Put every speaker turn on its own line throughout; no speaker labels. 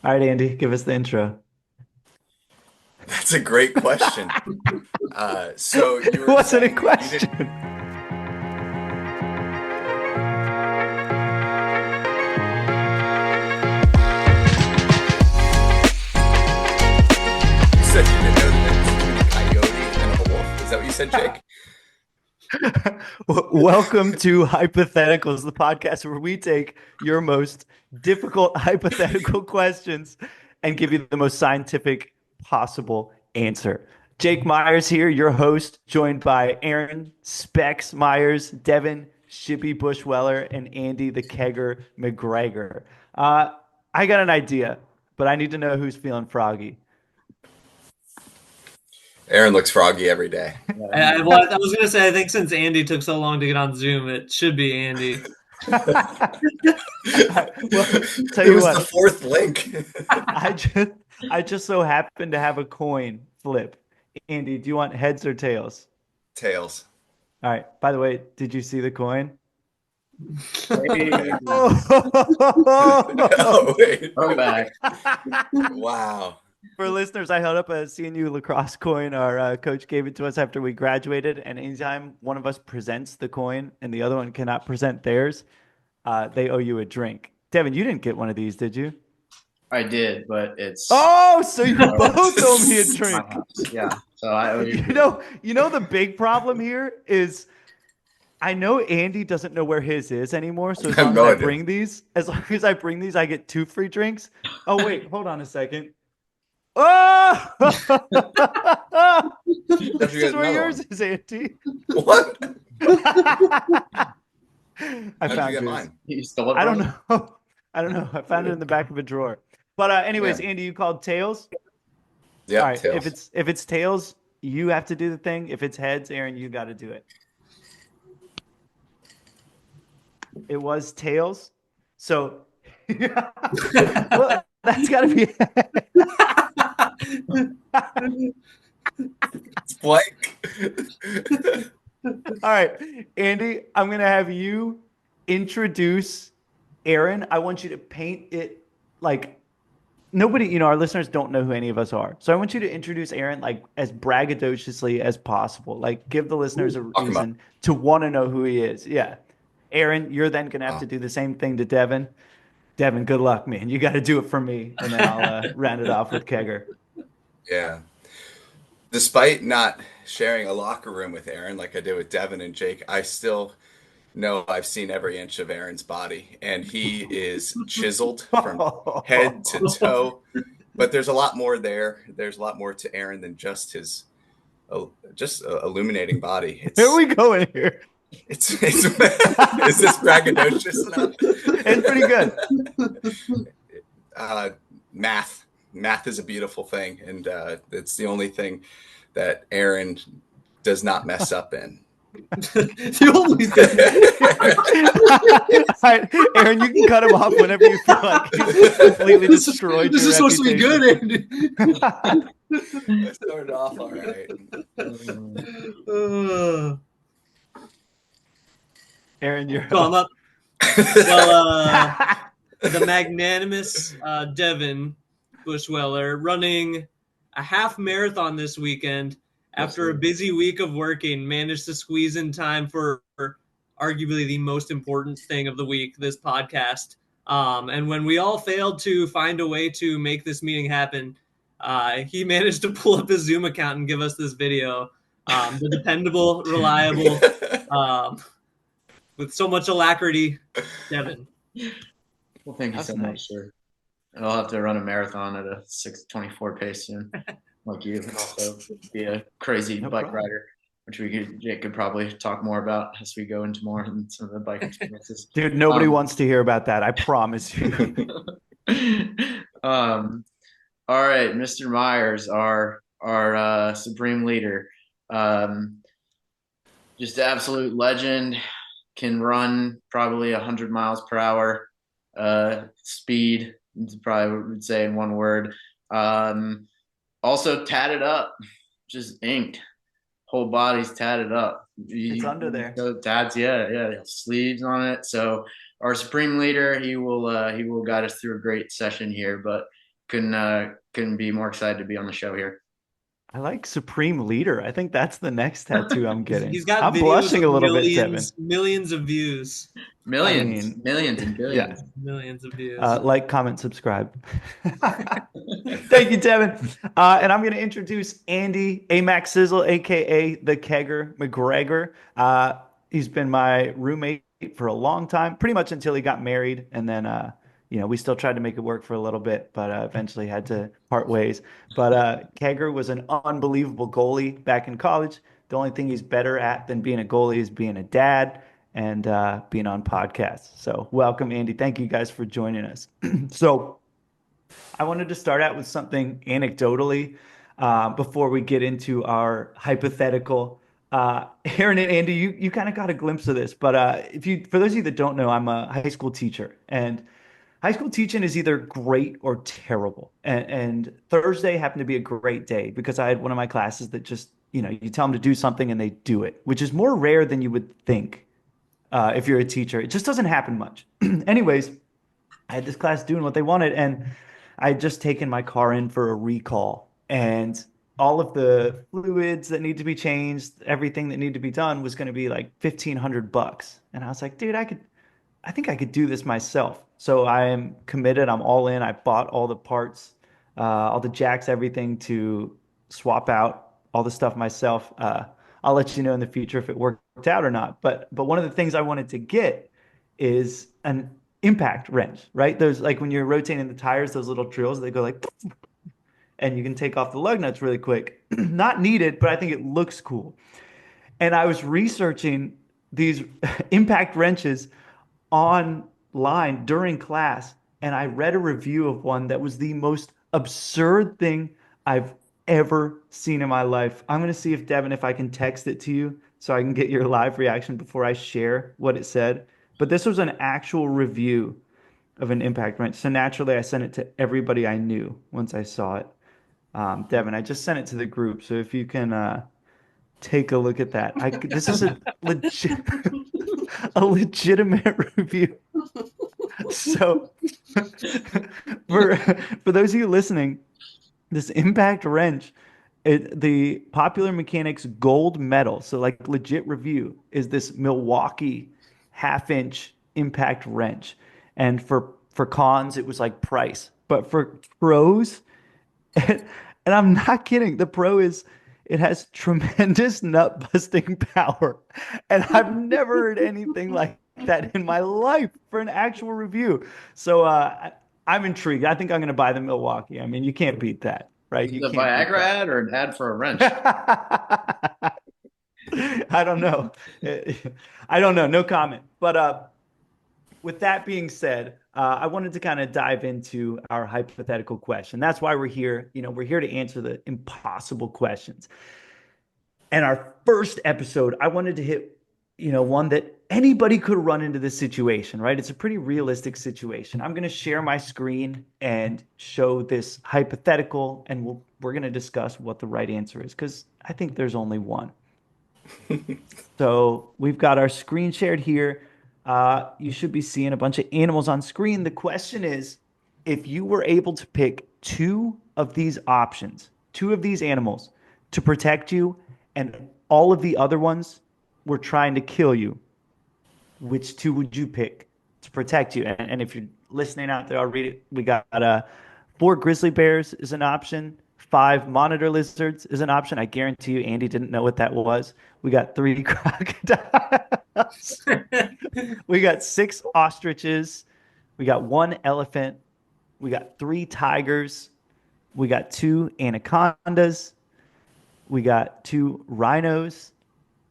All right, Andy, give us the intro.
That's a great question. So you
It
were
wasn't a
saying that you didn't
question.
you said you didn't know the difference between a coyote and a wolf. Is that what you said, Jake?
Welcome to Hypotheticals, the podcast where we take your most difficult hypothetical questions and give you the most scientific possible answer. Jake Myers here, your host, joined by Aaron Specs Myers, Devin Shippy Bushweller, and Andy the Kegger McGregor. Uh, I got an idea, but I need to know who's feeling froggy.
Aaron looks froggy every day.
I was gonna say, I think since Andy took so long to get on Zoom, it should be Andy.
Well, tell
It
you
was the
what,
fourth link.
I just I just so happen to have a coin flip. Andy, do you want heads or tails?
Tails.
All right. By the way, did you see the coin?
Okay.
Hey,
Oh, wait.
throwback.
Wow.
For listeners, I held up a CNU lacrosse coin. Our coach gave it to us after we graduated, and anytime one of us presents the coin and the other one cannot present theirs, they owe you a drink. Devin, you didn't get one of these, did you?
I did, but it's
Oh, so you
uh,
both owe me a
my
drink.
house. Yeah, so I owe you.
You know the big problem here is I know Andy doesn't know where his is anymore, so
I
as
have
long as
no
I
idea.
bring these, I get two free drinks. Oh wait, hold on a second. Oh,
How'd you
this is
get
where
another
yours
one?
is, Andy.
What?
I
How'd you
found
get
yours.
mine?
You stole it
I don't
from me?
know. I don't know. I found it in the back of a drawer. But anyways,
Yeah.
Andy, you called tails. All
Yep,
right. If
tails.
it's tails, you have to do the thing. If it's heads, Aaron, you got to do it. It was tails. So, well, that's got to be.
It's blank.
All right, Andy, I'm going to have you introduce Aaron. I want you to paint it like nobody, our listeners don't know who any of us are. So I want you to introduce Aaron like as braggadociously as possible. Like give the listeners a
Talking about.
reason to want to know who he is. Yeah. Aaron, you're then going to have to
Wow.
do the same thing to Devin. Devin, good luck, man. You got to do it for me, and then I'll round it off with Kegger.
Yeah. Despite not sharing a locker room with Aaron like I did with Devin and Jake, I still know I've seen every inch of Aaron's body, and he is chiseled from head to toe. But there's a lot more there. There's a lot more to Aaron than just his just illuminating body.
Here we go in here.
It's is this braggadocious enough?
It's pretty good.
uh, math is a beautiful thing, and it's the only thing that Aaron does not mess up in.
The only thing.
All right, Aaron, you can cut him off whenever you feel like he's completely destroyed
This
your
is supposed to be
reputation.
good, Andy.
I started off all right.
Aaron, you're
So I'm
up.
up. Well, the magnanimous Devin Bushweller running a half marathon this weekend after a busy week of working, managed to squeeze in time for arguably the most important thing of the week, this podcast. And when we all failed to find a way to make this meeting happen, he managed to pull up his Zoom account and give us this video. The dependable, reliable, um, with so much alacrity, Devin.
Well, thank you
That's
so
nice.
much, sir. I'll have to run a marathon at a 6:24 pace soon, like you. And also be a crazy
No
bike
problem.
rider, which Jake could probably talk more about as we go into more and some of the bike experiences.
Dude, nobody
Um,
wants to hear about that. I promise you.
um, all right, Mr. Myers, our supreme leader, just absolute legend. Can run probably 100 miles per hour. Speed, probably would say in one word. Also tatted up, just inked. Whole body's tatted up.
It's under there.
So tats, yeah, sleeves on it. So our supreme leader, he will guide us through a great session here. But couldn't be more excited to be on the show here.
I like Supreme Leader. I think that's the next tattoo I'm getting.
He's got
I'm
videos
blushing
with
a little bit, Devin.
millions of views.
I mean,
Millions and
yeah.
billions.
Millions of views.
Like, comment, subscribe. Thank you, Devin. And I'm going to introduce Andy Amac Sizzle, aka the Kegger McGregor. He's been my roommate for a long time, pretty much until he got married, and then we still tried to make it work for a little bit, but eventually had to part ways. But Kegger was an unbelievable goalie back in college. The only thing he's better at than being a goalie is being a dad and being on podcasts. So welcome, Andy. Thank you guys for joining us. So I wanted to start out with something anecdotally before we get into our hypothetical. Aaron and Andy, you kind of got a glimpse of this, but for those of you that don't know, I'm a high school teacher, and high school teaching is either great or terrible. And Thursday happened to be a great day because I had one of my classes that just, you tell them to do something and they do it, which is more rare than you would think if you're a teacher. It just doesn't happen much. Anyways, I had this class doing what they wanted, and I had just taken my car in for a recall, and all of the fluids that need to be changed, everything that needed to be done was going to be like $1,500. And I was like, dude, I think I could do this myself. So I am committed. I'm all in. I bought all the parts, all the jacks, everything to swap out all the stuff myself. I'll let you know in the future if it worked out or not. But one of the things I wanted to get is an impact wrench, right? Those, like when you're rotating the tires, those little drills, they go like, and you can take off the lug nuts really quick. Not needed, but I think it looks cool. And I was researching these impact wrenches online during class, and I read a review of one that was the most absurd thing I've ever seen in my life. I'm going to see if Devin, if I can text it to you so I can get your live reaction before I share what it said. But this was an actual review of an impact wrench. So naturally, I sent it to everybody I knew once I saw it. Devin, I just sent it to the group. So if you can take a look at that. This is a a legitimate review. So for those of you listening, this impact wrench, the Popular Mechanics gold medal, so like legit review, is this Milwaukee half-inch impact wrench. And for cons, it was like price. But for pros, and I'm not kidding, the pro is it has tremendous nut busting power. And I've never heard anything like that in my life for an actual review. So I'm intrigued. I think I'm going to buy the Milwaukee. I mean, you can't beat that, right?
Is
You
it a
can't beat
Viagra ad or an ad for a wrench?
that. I don't know. I don't know. No comment. But with that being said, I wanted to kind of dive into our hypothetical question. That's why we're here. We're here to answer the impossible questions. And our first episode, I wanted to hit, one that anybody could run into this situation, right? It's a pretty realistic situation. I'm going to share my screen and show this hypothetical, and we're going to discuss what the right answer is, because I think there's only one. So we've got our screen shared here. You should be seeing a bunch of animals on screen. The question is, if you were able to pick two of these options, two of these animals to protect you, and all of the other ones were trying to kill you, which two would you pick to protect you? And if you're listening out there, I'll read it. We got 4 grizzly bears is an option. 5 monitor lizards is an option. I guarantee you, Andy didn't know what that was. We got 3 crocodiles. We got 6 ostriches. We got 1 elephant. We got 3 tigers. We got 2 anacondas. We got 2 rhinos.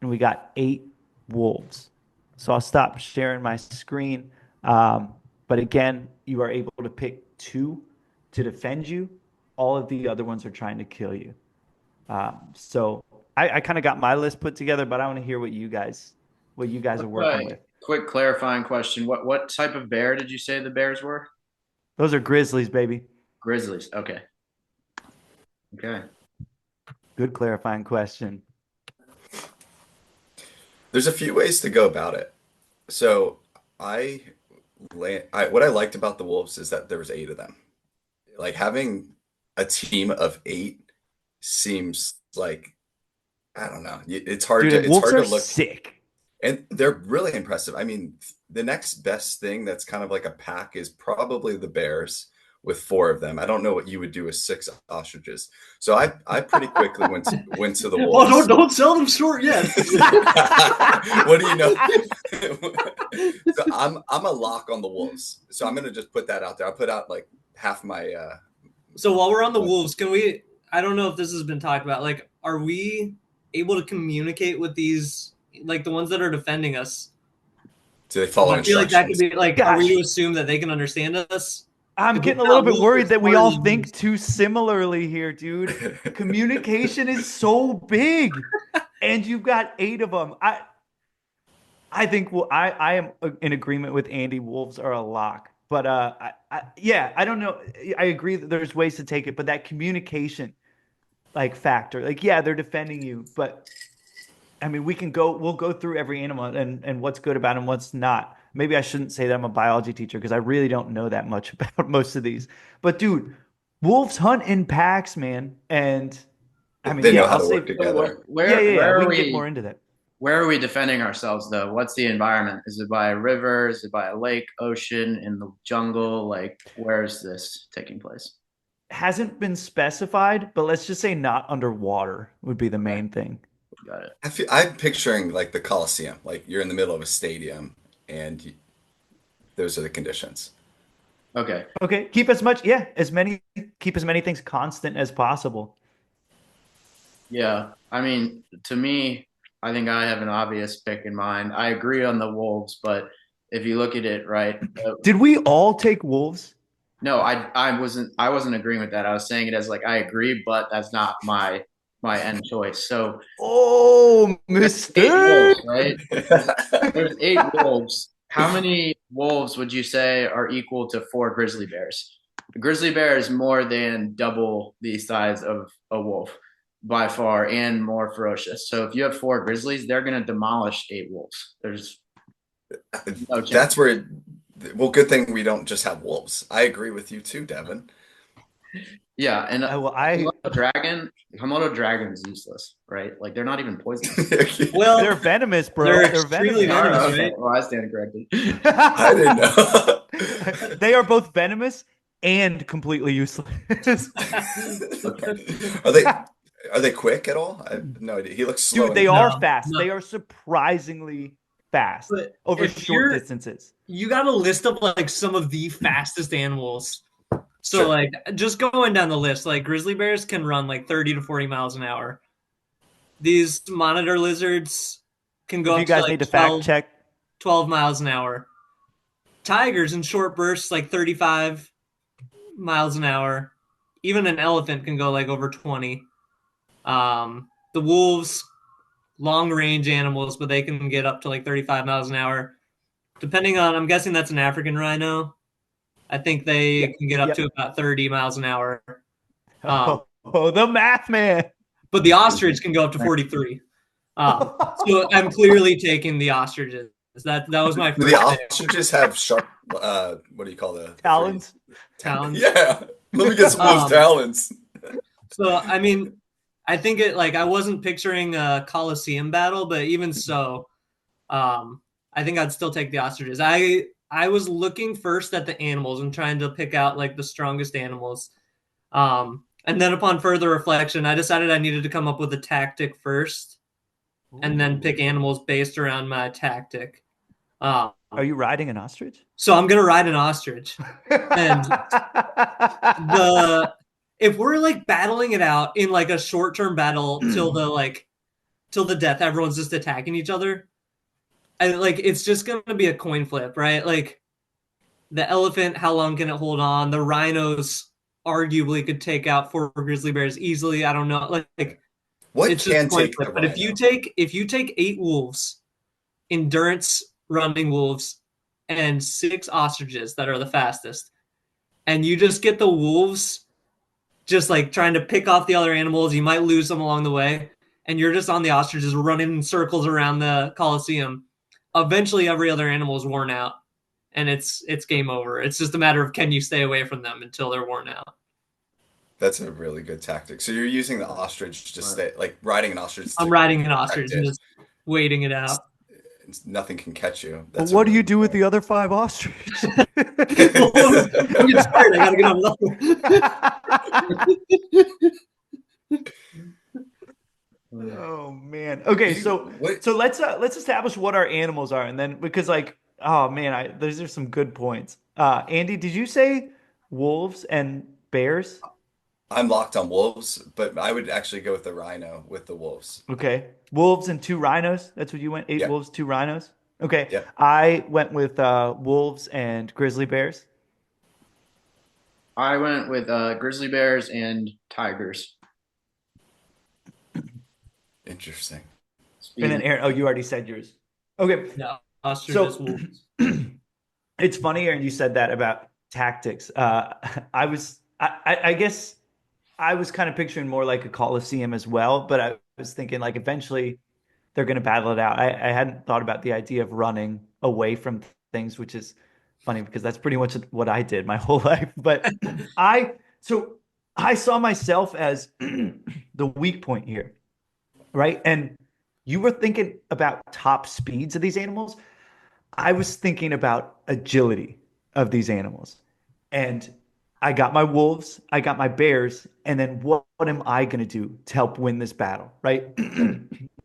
And we got 8 wolves. So I'll stop sharing my screen. But again, you are able to pick 2 to defend you. All of the other ones are trying to kill you. So I kind of got my list put together, but I want to hear what you guys are working with.
Quick clarifying question. What type of bear did you say the bears were?
Those are grizzlies, baby.
Grizzlies. Okay. Okay.
Good clarifying question.
There's a few ways to go about it. So what I liked about the wolves is that there was 8 of them. like having a team of 8 seems like, I don't know. It's hard
Dude,
to
wolves are
look,
sick.
and they're really impressive. I mean, the next best thing that's kind of like a pack is probably the bears with 4 of them. I don't know what you would do with 6 ostriches. So I pretty quickly went to the
Oh,
wolves.
don't sell them short yet.
What do you know? So I'm a lock on the wolves. So I'm gonna just put that out there. I'll put out like half my
So while we're on the wolves, can we? I don't know if this has been talked about. Like, are we able to communicate with these, like the ones that are defending us?
do they follow
I feel like that could
instructions?
be like, are we
Gosh.
to assume that they can understand us?
I'm getting a little bit worried that we all think too similarly here, dude. Communication is so big, and you've got 8 of them. I think I am in agreement with Andy. Wolves are a lock, but yeah, I don't know. I agree that there's ways to take it, but that communication like factor, like yeah, they're defending you, but I mean, we'll go through every animal and what's good about them, what's not. Maybe I shouldn't say that I'm a biology teacher because I really don't know that much about most of these. But dude, wolves hunt in packs, man. And I mean,
They know
yeah,
how
I'll
to work
say,
together.
yeah.
Where
We
are
can get more into that.
where are we defending ourselves though? What's the environment? Is it by a river? Is it by a lake, ocean, in the jungle? Like, where is this taking place?
Hasn't been specified, but let's just say not underwater would be the
Okay,
main thing.
got it.
I'm picturing like the Coliseum, like you're in the middle of a stadium, and those are the conditions.
Okay.
Okay, keep as many things constant as possible.
Yeah. I mean, to me, I think I have an obvious pick in mind. I agree on the Wolves, but if you look at it, right?
Did we all take wolves?
No, I wasn't agreeing with that. I was saying it as like I agree, but that's not my end choice. So
Oh,
there's 8 wolves,
mistake.
right? There's 8 wolves. How many wolves would you say are equal to 4 grizzly bears? A grizzly bear is more than double the size of a wolf by far and more ferocious. So if you have 4 grizzlies, they're going to demolish 8 wolves. There's no chance.
That's where, well, good thing we don't just have wolves. I agree with you too, Devin.
Yeah, and
I
Komodo dragon is useless, right? Like they're not even poisonous.
Well,
they're venomous, bro.
they're
They're
extremely
venomous.
venomous, right?
Well, I stand corrected.
I didn't know.
They are both venomous and completely useless.
Are they quick at all? I have no idea. He looks slow.
Dude, they
No,
are fast.
no.
They are surprisingly fast
But
over
if
short distances.
You got a list of like some of the fastest animals. So
Sure.
like just going down the list, like grizzly bears can run like 30 to 40 miles an hour. These monitor lizards can go
If
up
you guys
to
need
like
to fact check,
12 miles an hour. Tigers in short bursts like 35 miles an hour. Even an elephant can go like over 20. The wolves, long range animals, but they can get up to like 35 miles an hour. Depending on, I'm guessing that's an African rhino. I think they can get up to about 30 miles an hour.
the math man.
But the ostrich can go up to 43. So I'm clearly taking the ostriches. That was my
Do
first
the
pick.
ostriches have sharp, what do you call the
Talons.
Talons.
Yeah. Let me get some of those talons.
So I mean, I think it like I wasn't picturing a Coliseum battle, but even so, I think I'd still take the ostriches. I was looking first at the animals and trying to pick out like the strongest animals. And then upon further reflection, I decided I needed to come up with a tactic first and then pick animals based around my tactic.
Are you riding an ostrich?
So I'm going to ride an ostrich. And if we're like battling it out in like a short-term battle till the death, everyone's just attacking each other. And like it's just gonna be a coin flip, right? Like the elephant, how long can it hold on? The rhinos arguably could take out 4 grizzly bears easily. I don't know. Like
What
it's just a
can
coin
take
flip.
the
But if you take 8 wolves, endurance running wolves, and 6 ostriches that are the fastest, and you just get the wolves just like trying to pick off the other animals, you might lose them along the way, and you're just on the ostriches running in circles around the Coliseum. Eventually every other animal is worn out and it's game over. It's just a matter of can you stay away from them until they're worn out.
That's a really good tactic. So you're using the ostrich to
Right.
stay, like riding an ostrich
I'm
to
riding an
protect
ostrich and
it.
just waiting it out.
Nothing can catch you.
But
That's a
what do you
really
do with the other five ostrich?
Well, I'm getting
good.
started. I gotta get on another
Oh man. Okay, so
What?
let's establish what our animals are, and then because like oh man, those are some good points. Andy, did you say wolves and bears?
I'm locked on wolves, but I would actually go with the rhino with the wolves.
Okay, wolves and two rhinos. That's what you went. Eight
Yeah,
wolves, two rhinos. Okay,
yeah.
I went with wolves and grizzly bears.
I went with grizzly bears and tigers.
Interesting.
And then
Speed.
Aaron, oh, you already said yours. Okay,
No, ostriches,
so
wolves.
it's funny, Aaron, you said that about tactics. I guess I was kind of picturing more like a Coliseum as well, but I was thinking like eventually they're going to battle it out. I hadn't thought about the idea of running away from things, which is funny because that's pretty much what I did my whole life. But I, so I saw myself as the weak point here, right? And you were thinking about top speeds of these animals. I was thinking about agility of these animals. And I got my wolves, I got my bears, and then what am I going to do to help win this battle, right?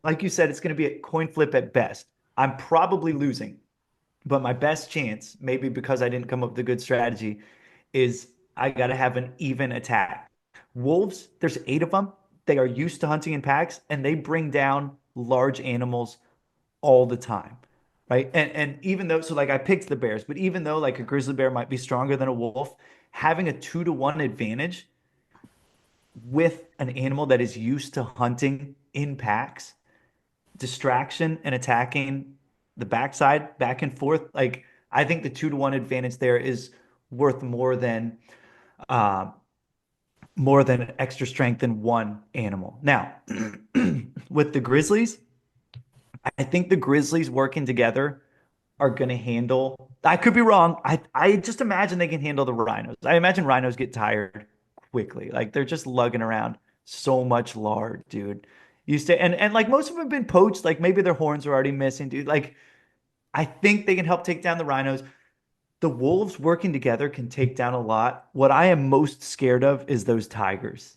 Like you said, it's going to be a coin flip at best. I'm probably losing, but my best chance, maybe because I didn't come up with a good strategy, is I got to have an even attack. Wolves, there's eight of them. They are used to hunting in packs, and they bring down large animals all the time, right? And even though so like I picked the bears, but even though like a grizzly bear might be stronger than a wolf, having a 2-to-1 advantage with an animal that is used to hunting in packs, distraction and attacking the backside back and forth, like I think the 2-to-1 advantage there is worth uh more than extra strength in one animal. Now, with the grizzlies, I think the grizzlies working together are going to handle. I could be wrong. I just imagine they can handle the rhinos. I imagine rhinos get tired quickly. Like they're just lugging around so much lard, dude. You stay and like most of them have been poached. Like maybe their horns are already missing, dude. Like I think they can help take down the rhinos. The wolves working together can take down a lot. What I am most scared of is those tigers.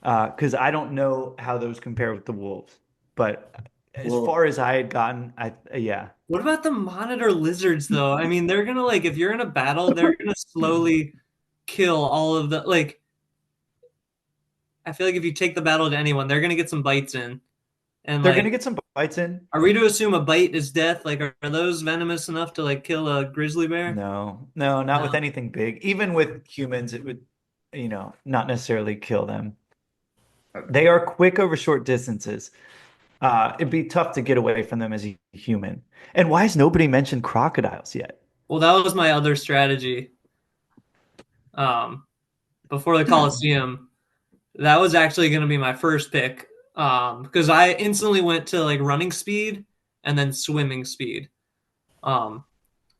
Because I don't know how those compare with the wolves. But as
Well,
far as I had gotten, yeah.
What about the monitor lizards, though? I mean, they're gonna like if you're in a battle, they're gonna slowly kill all of the like. I feel like if you take the battle to anyone, they're gonna get some bites in. And
They're gonna
like,
get some bites in.
are we to assume a bite is death? Like, are those venomous enough to like kill a grizzly bear?
No, no, not with
No.
anything big. Even with humans, it would, not necessarily kill them. They are quick over short distances. It'd be tough to get away from them as a human. And why has nobody mentioned crocodiles yet?
Well, that was my other strategy. Um, before the Coliseum, that was actually going to be my first pick. Because I instantly went to like running speed and then swimming speed. Um,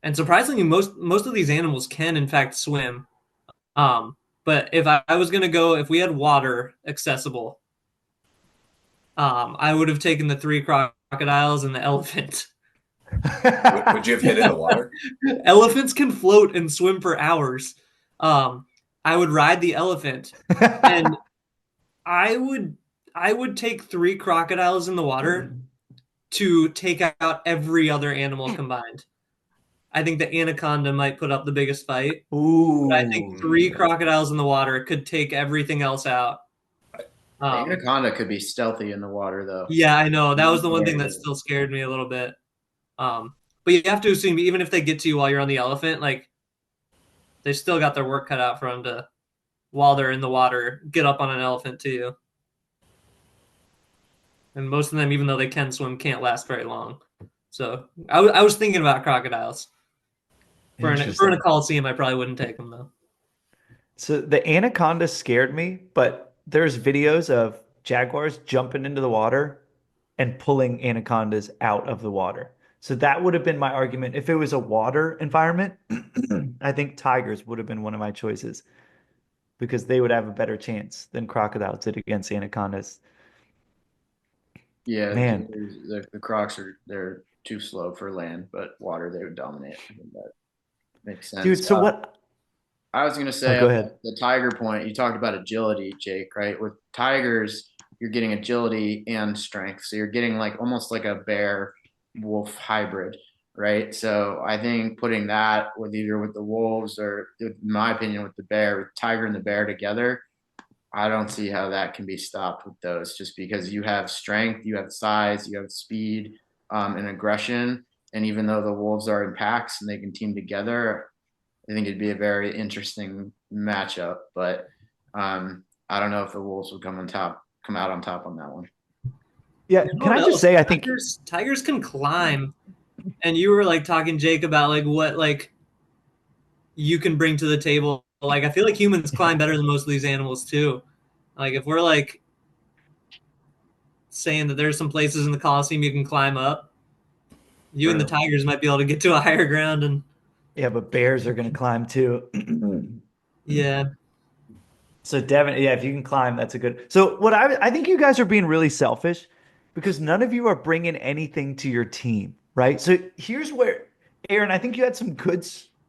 and surprisingly, most of these animals can in fact swim. But if I was gonna go, if we had water accessible, I would have taken the three crocodiles and the elephant.
Would you have hit in the water?
Elephants can float and swim for hours. I would ride the elephant, and I would I would take three crocodiles in the water to take out every other animal combined. I think the anaconda might put up the biggest fight. But I think
Ooh.
three crocodiles in the water could take everything else out.
the
Um,
anaconda could be stealthy in the water, though.
yeah, I know. That was the one thing that
Very
still scared me a little bit. But you have to assume even if they get to you while you're on the elephant, like they still got their work cut out for them to, while they're in the water, get up on an elephant to you. And most of them, even though they can swim, can't last very long. So I was thinking about crocodiles. For an
Interesting.
a coliseum, I probably wouldn't take them though.
So the anaconda scared me, but there's videos of jaguars jumping into the water and pulling anacondas out of the water. So that would have been my argument. If it was a water environment, I think tigers would have been one of my choices. because they would have a better chance than crocodiles did against anacondas.
Yeah,
Man,
the Crocs they're too slow for land, but water they would dominate. I think that makes sense.
dude. So what?
I was gonna
Oh,
say
go ahead.
the tiger point. You talked about agility, Jake, right? With tigers, you're getting agility and strength, so you're getting like almost like a bear wolf hybrid, right? So I think putting that with either with the wolves or, in my opinion, with the bear, with tiger and the bear together, I don't see how that can be stopped with those. Just because you have strength, you have size, you have speed, and aggression, and even though the wolves are in packs and they can team together, I think it'd be a very interesting matchup, but I don't know if the Wolves would come out on top on that one.
Yeah,
You know
can
what
I just
else?
say I think
Tigers can climb, and you were like talking, Jake, about like what like you can bring to the table. Like I feel like humans climb better than most of these animals too. Like if we're like saying that there's some places in the Coliseum you can climb up, you and the
True.
Tigers might be able to get to a higher ground. And
Yeah, but bears are gonna climb too.
yeah,
So Devin, yeah, if you can climb, that's a good. So what I think you guys are being really selfish because none of you are bringing anything to your team, right? So here's where, Aaron, I think you had some good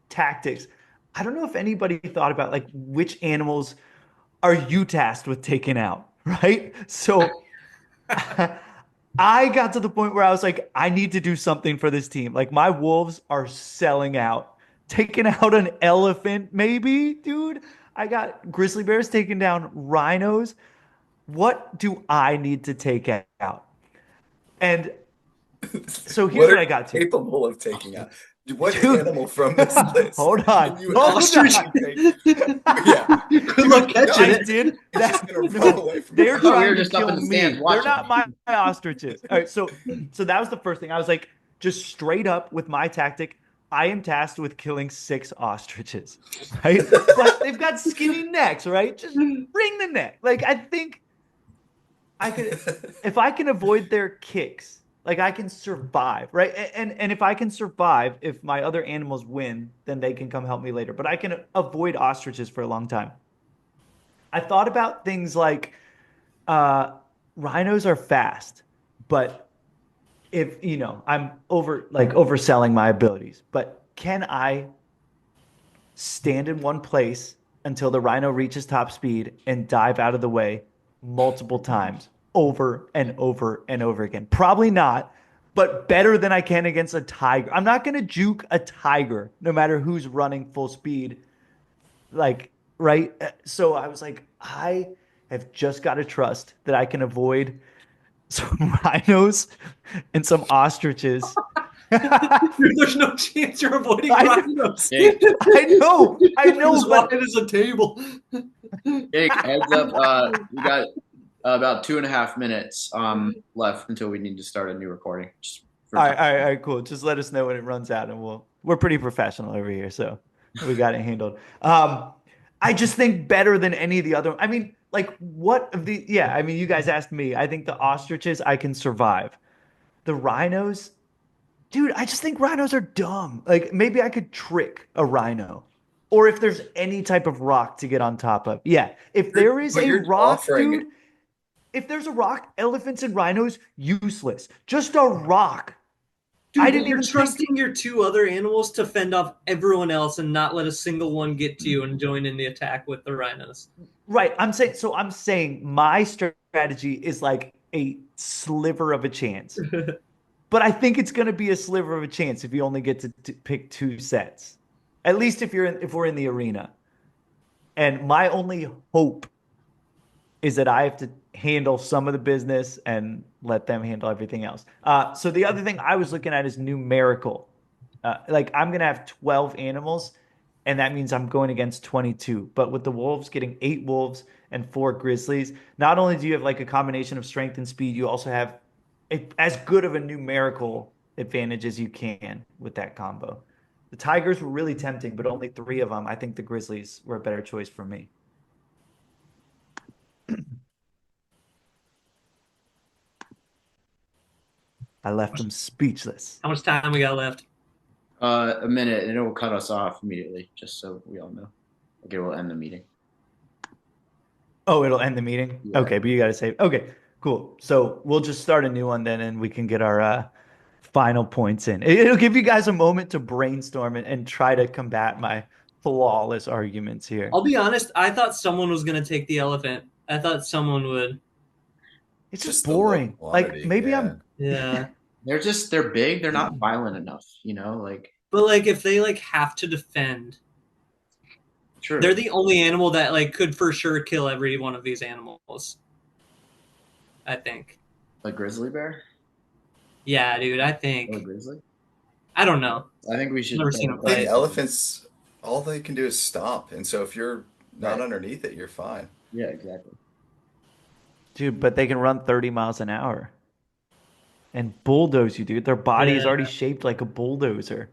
tactics. I don't know if anybody thought about like which animals are you tasked with taking out, right? So I got to the point where I was like, I need to do something for this team. Like my wolves are selling out. Taking out an elephant, maybe, dude. I got grizzly bears taking down rhinos. What do I need to take out? And so here's
What
what
are
I got
you
to.
capable of taking out? What
Dude,
animal from this list
hold on.
can you
Hold
ostrich.
on.
take? Yeah,
Good luck
no,
catching
I
it.
did
it's just
that.
gonna run
No,
away from
they're
you.
Oh, we were
trying to
just up in
kill
the stands
me. They're
watching.
not my ostriches. All right, so that was the first thing. I was like, just straight up with my tactic. I am tasked with killing 6 ostriches, right? But they've got skinny necks, right? Just bring the neck. Like I think I could, if I can avoid their kicks, like I can survive, right? And if I can survive, if my other animals win, then they can come help me later. But I can avoid ostriches for a long time. I thought about things like uh, rhinos are fast, but if I'm overselling my abilities, but can I stand in one place until the rhino reaches top speed and dive out of the way multiple times over and over and over again? Probably not, but better than I can against a tiger. I'm not going to juke a tiger no matter who's running full speed. Like, right? So I was like, I have just got to trust that I can avoid some rhinos and some ostriches. I
There's no chance you're avoiding
know,
rhinos.
Jake,
I know,
As
but
wide as a table.
Jake, heads up. You got about 2.5 minutes left until we need to start a new recording. Just for
all
time.
right, all right, cool. Just let us know when it runs out, and we're pretty professional over here, so we got it handled. I just think better than any of the other. I mean, like what of the? Yeah, I mean, you guys asked me. I think the ostriches I can survive. The rhinos, dude, I just think rhinos are dumb. Like maybe I could trick a rhino. Or if there's any type of rock to get on top of. Yeah. If there is
But
a
you're
rock,
offering.
dude, if there's a rock, elephants and rhinos, useless. Just a rock. I
Dude, but
didn't
you're
even think.
trusting your 2 other animals to fend off everyone else and not let a single one get to you and join in the attack with the rhinos.
Right. I'm saying my strategy is like a sliver of a chance. But I think it's going to be a sliver of a chance if you only get to pick 2 sets. At least if we're in the arena. And my only hope is that I have to handle some of the business and let them handle everything else. So the other thing I was looking at is numerical. Like I'm gonna have 12 animals, and that means I'm going against 22. But with the wolves getting 8 wolves and 4 grizzlies, not only do you have like a combination of strength and speed, you also have as good of a numerical advantage as you can with that combo. The tigers were really tempting, but only 3 of them. I think the grizzlies were a better choice for me. I left them speechless.
How much time we got left?
A minute, and it will cut us off immediately, just so we all know. Like it will end the meeting.
Oh, it'll end the meeting?
Yeah.
Okay, but you got to say, okay, cool. So we'll just start a new one then, and we can get our final points in. It'll give you guys a moment to brainstorm and try to combat my flawless arguments here.
I'll be honest, I thought someone was going to take the elephant. I thought someone would.
It's just
Just the low
boring. Like
quantity.
maybe
Yeah.
I'm
Yeah.
They're big. They're not violent enough. You know, like
But like if they like have to defend,
true.
they're the only animal that like could for sure kill every one of these animals. I think.
A grizzly bear
Yeah, dude, I
or a
think.
grizzly.
I don't know.
I think we should.
Never seen a
I think
fight.
elephants, all they can do is stomp. And so if you're not
Right.
underneath it, you're fine.
Yeah, exactly.
dude, but they can run 30 miles an hour and bulldoze you, dude. Their body is
Yeah.
already shaped like a bulldozer.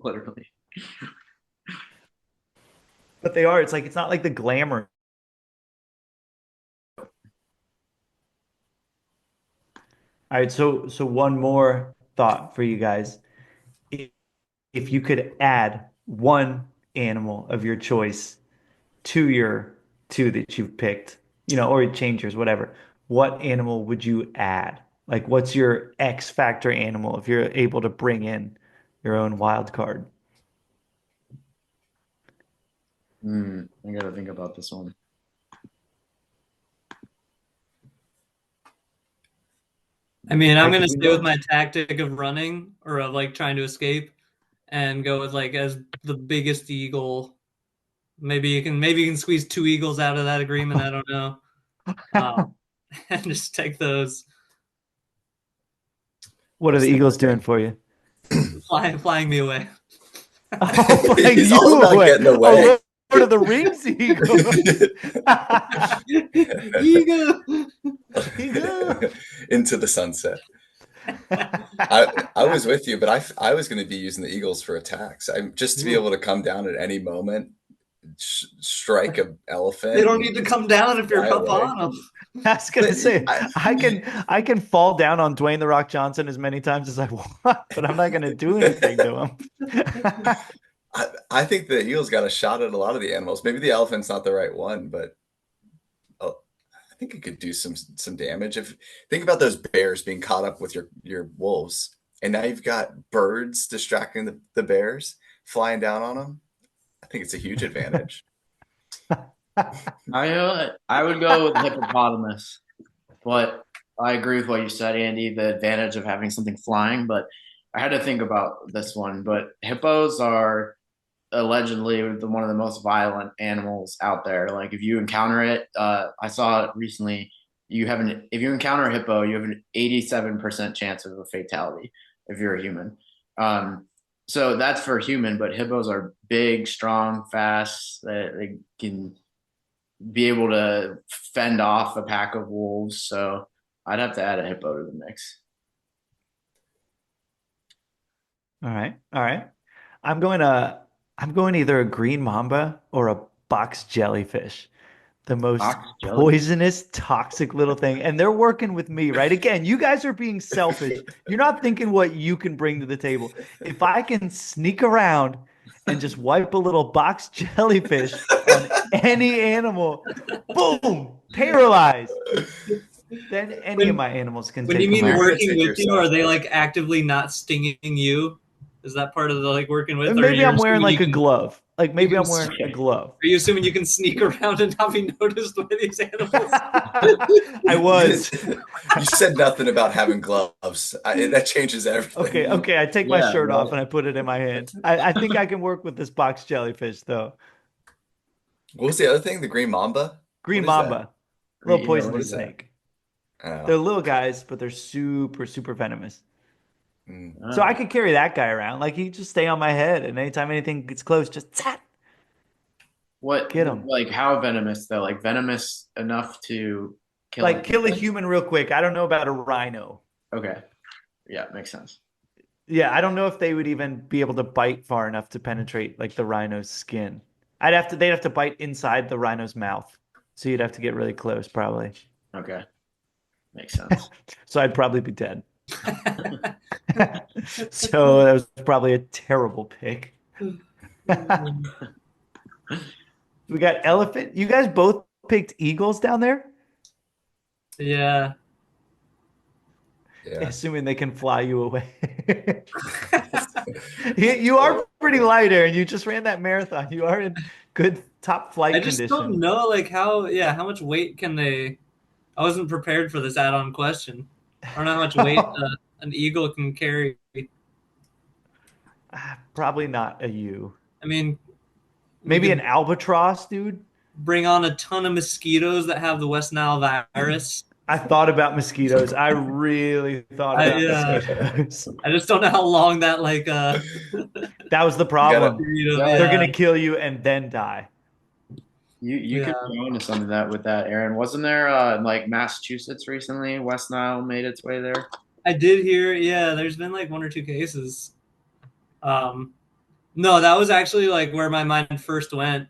Literally.
But they are. It's like it's not like the glamour. All right, so one more thought for you guys. If if you could add one animal of your choice to your two that you've picked, or change yours, whatever, what animal would you add? Like, what's your X factor animal if you're able to bring in your own wild card?
I gotta think about this one.
I mean, I'm
Like,
gonna
we
stay with
know.
my tactic of running or of like trying to escape and go with like as the biggest eagle. Maybe you can squeeze two eagles out of that agreement. I don't know. Um, and just take those
What
I
are the
was
Eagles doing
thinking,
for you?
flying me away.
Oh, flying
he's all
you
about
away.
getting
Oh,
away.
Lord of the Rings Eagles.
Eagle.
Eagle.
Into the sunset. I was with you, but I was going to be using the Eagles for attacks. I'm just to be able to come down at any moment, strike a elephant,
They don't need to
and
come down if you're
fly
up
away.
on them.
I was gonna
But
say
I,
I can fall down on Dwayne the Rock Johnson as many times as I want, but I'm not gonna do anything to him.
I think the Eagles got a shot at a lot of the animals. Maybe the elephant's not the right one, but I think it could do some damage. If think about those bears being caught up with your wolves, and now you've got birds distracting the bears, flying down on them. I think it's a huge advantage.
I would go with hippopotamus, but I agree with what you said, Andy. The advantage of having something flying, but I had to think about this one. But hippos are allegedly one of the most violent animals out there. Like if you encounter it, I saw it recently. If you encounter a hippo, you have an 87% chance of a fatality if you're a human. So that's for human, but hippos are big, strong, fast. They can be able to fend off a pack of wolves. So I'd have to add a hippo to the mix.
All right, all right. I'm going to I'm going either a green mamba or a box jellyfish. The most
Ox jelly.
poisonous, toxic little thing. And they're working with me, right? Again, you guys are being selfish. You're not thinking what you can bring to the table. If I can sneak around and just wipe a little box jellyfish on any animal, boom, paralyzed. Then any of
When,
my animals can
when you
take them
mean
You're
out.
gonna
working
take
with you, are
yourself
they
out.
like actively not stinging you? Is that part of the like working with,
And
or
maybe
you're
I'm wearing
assuming
like
you
a
can?
glove. Like
You
maybe
can.
I'm wearing a glove.
Are you assuming you can sneak around and not be noticed by these animals?
I was.
You said nothing about having gloves. That changes everything.
Okay, okay. I take my
Yeah,
shirt off
right.
and I put it in my hand. I think I can work with this box jellyfish though.
What was the other thing? The green mamba?
Green
What is that?
mamba, little
Yeah, what
What
poisonous
is
is that?
snake.
Oh.
They're little guys, but they're super, super venomous.
Mm.
So I
Oh.
could carry that guy around. Like he just stay on my head, and anytime anything gets close, just zap,
What,
get him.
like, how venomous though? Like, venomous enough to kill
Like
an
kill a
elephant?
human real quick. I don't know about a rhino.
Okay. Yeah, makes sense.
Yeah, I don't know if they would even be able to bite far enough to penetrate like the rhino's skin. They'd have to bite inside the rhino's mouth. So you'd have to get really close probably.
Okay. Makes sense.
So I'd probably be dead. So that was probably a terrible pick. We got elephant. You guys both picked eagles down there,
Yeah.
Yeah.
assuming they can fly you away. You are pretty light, Aaron. You just ran that marathon. You are in good top flight
I just don't
condition.
know like how much weight can they I wasn't prepared for this add-on question. I don't know how much weight an eagle can carry.
Probably not a you.
I mean, we
Maybe an
could
albatross, dude.
bring on a ton of mosquitoes that have the West Nile virus.
I thought about mosquitoes. I really thought about
I
mosquitoes.
I just don't know how long that
That was the
You gotta,
problem.
period of
Yeah.
They're gonna kill you and then die.
You could
Yeah.
go into some of that with that, Aaron. Wasn't there like Massachusetts recently? West Nile made its way there.
I did hear, yeah, there's been like one or two cases. No, that was actually like where my mind first went.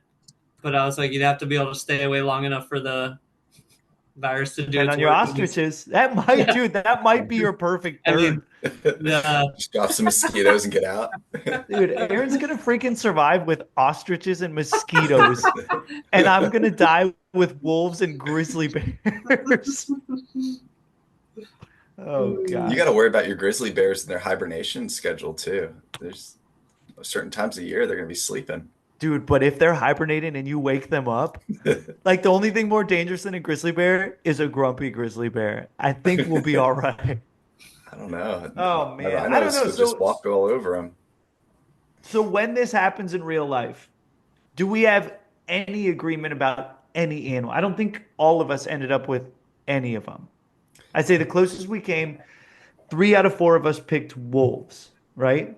But I was like, you'd have to be able to stay away long enough for the virus to do
And
its
on your
work.
ostriches, that might,
Yeah.
dude, that might be your perfect
I
third.
mean, yeah,
just drop some mosquitoes and get out.
Dude, Aaron's gonna freaking survive with ostriches and mosquitoes, and I'm gonna die with wolves and grizzly bears. Oh
You
god.
got to worry about your grizzly bears and their hibernation schedule too. There's certain times of year they're going to be sleeping.
Dude, but if they're hibernating and you wake them up, like the only thing more dangerous than a grizzly bear is a grumpy grizzly bear. I think we'll be all right.
I don't know.
Oh man, I don't
Rhinos
know.
would just walk all over them.
So when this happens in real life, do we have any agreement about any animal? I don't think all of us ended up with any of them. I'd say the closest we came, 3 out of 4 of us picked wolves, right?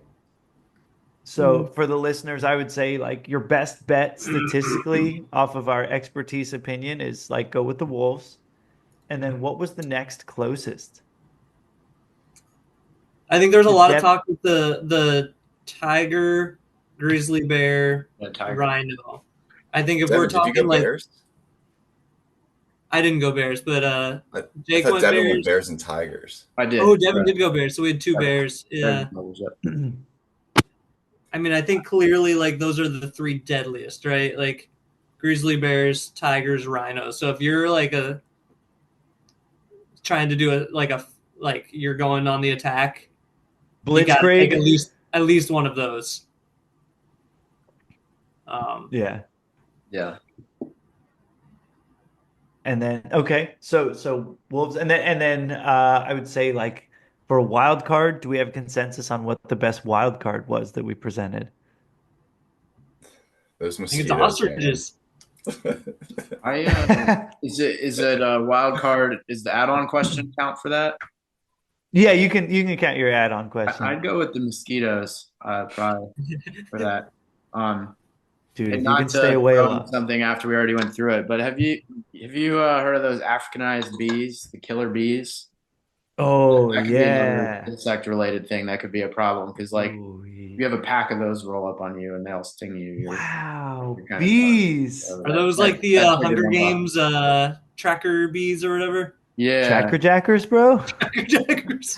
So for the listeners, I would say like your best bet statistically off of our expertise opinion is like go with the wolves. And then what was the next closest?
I think there's a
Did
lot of
Dev-
talk with the tiger, grizzly bear,
The tiger.
rhino. I think if
Devin,
we're
did you
talking
go
like
bears?
I didn't go bears, but
I
Jake
thought
went
Devin
bears.
went bears and tigers.
I did.
Oh, Devin
Right.
did go bears, so we had two
Devin-
bears. Yeah,
Devin doubles up.
I mean, I think clearly like those are the three deadliest, right? Like grizzly bears, tigers, rhinos. So if you're like trying to do like you're going on the attack, you got to take
Blitzkrieg?
at least one of those.
Yeah.
Yeah.
And then okay, so wolves, and then I would say like for a wild card, do we have a consensus on what the best wild card was that we presented?
Those
I think it's
mosquitoes.
ostriches.
Is it a wild card? Is the add-on question count for that?
Yeah, you can count your add-on question.
I'd go with the mosquitoes, probably for that.
Dude,
And
if you
not
can
to
stay away a
throw in
lot.
something after we already went through it, but have you heard of those Africanized bees, the killer bees?
Oh
That could be another
yeah.
insect-related thing that could be a problem because, like,
Ooh,
if you have a pack of those roll up on you and they'll sting you,
wow,
you're kinda
bees.
done.
Are those like the
That's
Hunger
pretty dumb.
Games tracker bees or whatever?
Yeah.
Tracker jackers, bro.
Tracker jackers.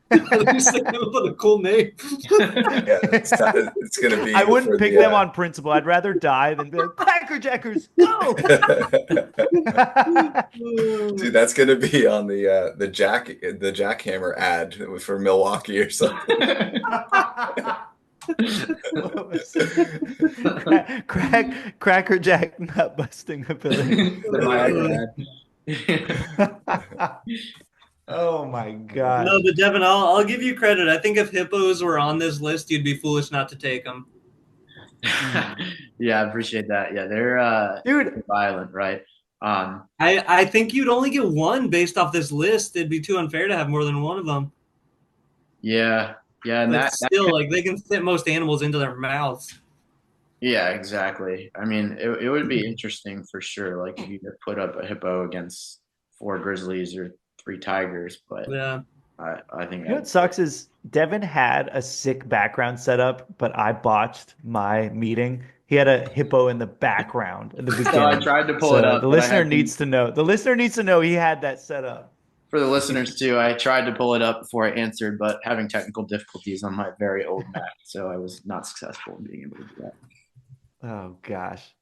At least they come up with a cool name.
Yeah, it's going to be.
I wouldn't
for
pick
the,
them on principle. I'd rather die than be like, Cracker Jackers, go!
Dude, that's going to be on the jackhammer ad for Milwaukee or something.
Cracker Jack nut busting ability. Oh my god.
No, but Devin, I'll give you credit. I think if hippos were on this list, you'd be foolish not to take them.
Yeah, I appreciate that. Yeah, they're
Dude,
violent, right?
I think you'd only get one based off this list. It'd be too unfair to have more than one of them.
Yeah, and
But
that
still, like they can fit most animals into their mouths.
yeah, exactly. I mean, it would be interesting for sure. Like if you could put up a hippo against 4 grizzlies or 3 tigers, but
Yeah.
I think
you know what sucks is Devin had a sick background set up, but I botched my meeting. He had a hippo in the background at the beginning.
so I tried to pull it up.
The
but I
listener
had to-
needs to know. The listener needs to know he had that set up.
For the listeners too, I tried to pull it up before I answered, but having technical difficulties on my very old Mac, so I was not successful in being able to do that.
Oh gosh.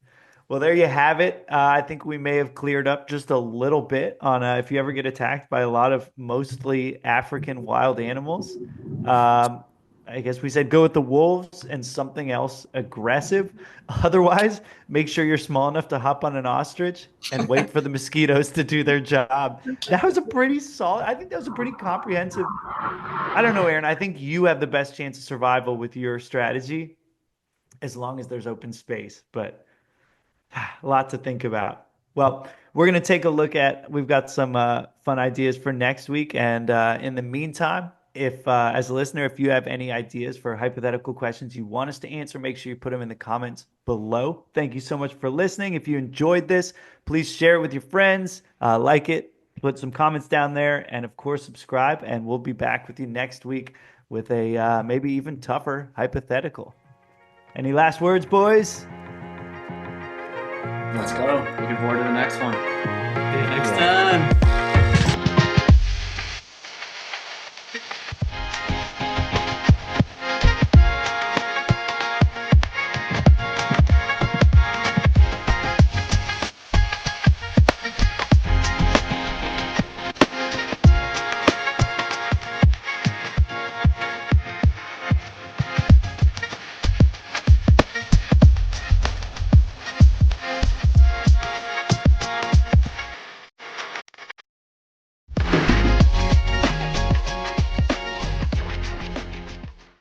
Well, there you have it. I think we may have cleared up just a little bit on if you ever get attacked by a lot of mostly African wild animals. I guess we said go with the wolves and something else aggressive. Otherwise, make sure you're small enough to hop on an ostrich and wait for the mosquitoes to do their job. That was a pretty solid, I think that was a pretty comprehensive. I don't know, Aaron. I think you have the best chance of survival with your strategy as long as there's open space. But a lot to think about. Well, we're going to take a look at, we've got some fun ideas for next week. And in the meantime, if as a listener, if you have any ideas for hypothetical questions you want us to answer, make sure you put them in the comments below. Thank you so much for listening. If you enjoyed this, please share it with your friends, like it, put some comments down there, and of course, subscribe. And we'll be back with you next week with a maybe even tougher hypothetical. Any last words, boys?
Let's go. Looking forward to the next one.
See you next time.